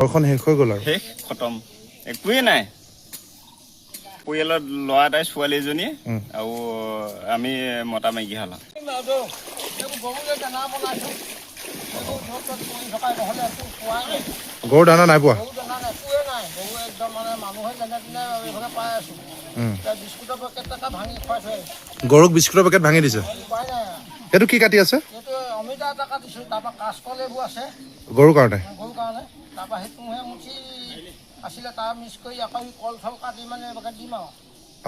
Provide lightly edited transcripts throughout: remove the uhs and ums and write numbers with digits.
ঘৰখন শেষ হৈ গ'ল আৰু শেষ খতম একোৱেই নাই পৰিয়ালত ল'ৰা এটাই ছোৱালী এজনীয়ে আৰু আমি মতা মাইকী হালা গৰু দানা নাই পোৱা গৰুক বিস্কুটৰ পেকেট ভাঙি দিছে সেইটো কি কাটি আছে গৰুৰ কাৰণে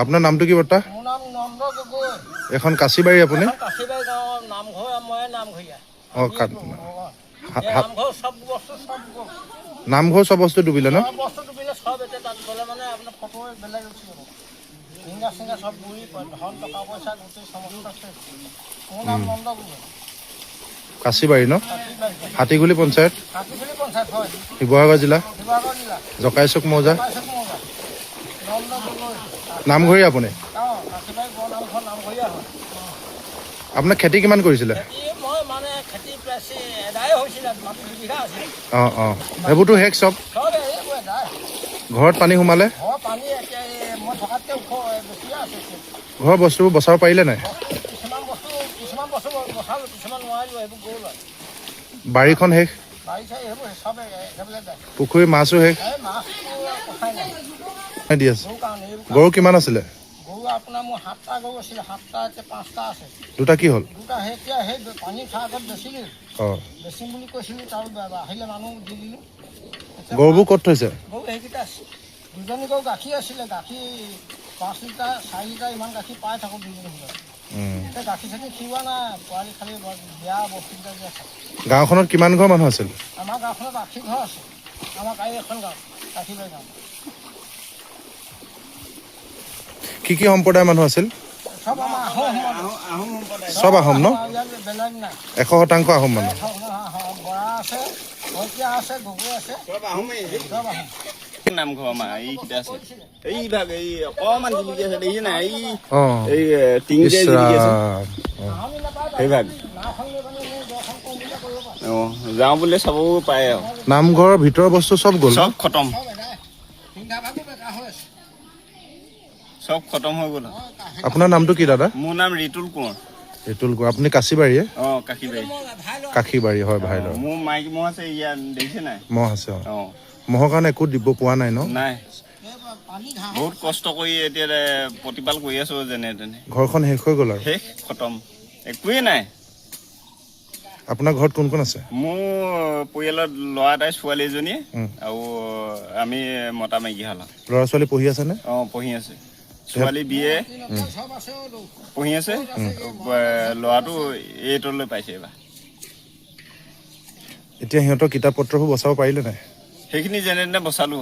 আপোনাৰ নামটো কি বৰ্তা এখন কাশীবাৰী আপুনি নামঘৰ চব বস্তু ডুবিলে ন কাশীবাৰী ন হাতীগুলি পঞ্চায়ত শিৱসাগৰ জিলা জকাইচুক মৌজা নামঘৰী আপুনি আপোনাৰ খেতি কিমান কৰিছিলে অঁ অঁ সেইবোৰতো শেষ চব ঘৰত পানী সোমালে ঘৰৰ বস্তুবোৰ বচাব পাৰিলে নাই বাৰীখন শেষ পুখুৰী মাছো শেষ দি আছে গৰু কিমান আছিলে দুটা কি হ'ল গৰুবোৰ ক'ত থৈছে দুজনী গৰু গাখীৰ আছিলে গাখীৰ 5 লিটাৰ 4 লিটাৰ ইমান গাখীৰ পাই থাকোঁ দুজনী গাখীৰ চাখীৰ খিৰোৱা নাই পোৱালি খালি বেয়া বস্তুকেইটা যে আছে গাঁওখনত কিমান ঘৰ মানুহ আছিল আমাৰ গাঁওখনত 80 ঘৰ আছে আমাৰ এখন গাঁও কাশীবাৰী গাঁও কি সম্প্ৰদায়ৰ মানুহ আছিল সব আমাৰ চব আহোম ন বেলেগ নাই 100% আহোম মানুহ বৰা আছে শইকীয়া আছে গগৈ আছে চব আহোমেই নামঘৰ আমাৰ এইকেইটা আছে এইভাগ এই অকণমান জিলিকি আছে দেখিছে নাই এই টিং যে জিলিকি আছে সেইভাগ অঁ যাওঁ বুলি চাবও পাৰে আৰু নামঘৰৰ ভিতৰৰ বস্তু চব গ'ল চব খতম চব খতম হৈ গ'ল আপোনাৰ নামটো কি দাদা মোৰ নাম ৰিতুল কোঁৱৰ ৰিতুল কোঁৱৰ আপুনি কাশীবাৰীয়ে অঁ কাশীবাৰী কাশীবাৰী হয় ভাইলৰ মোৰ মাইকী মহ আছে ইয়াত দেখিছে নাই মহ আছে অঁ মহৰ কাৰণে একো দিব পোৱা নাই ন নাই বহুত কষ্ট কৰি এতিয়া প্ৰতিপাল কৰি আছো যেনে তেনে ঘৰখন শেষ হৈ গ'ল আৰু শেষ খতম একোৱেই নাই আপোনাৰ ঘৰত কোন কোন আছে মোৰ পৰিয়ালত ল'ৰা এটাই ছোৱালী এজনীয়ে আৰু আমি মতা মাইকী হালা ল'ৰা ছোৱালী পঢ়ি আছেনে অঁ পঢ়ি আছে ছোৱালী বিয়ে পঢ়ি আছে ল'ৰাটো 8লৈ পাইছে এইবাৰ এতিয়া সিহঁতৰ কিতাপ পত্ৰবোৰ বচাব পাৰিলে নাই সেইখিনি যেনে তেনে বচালো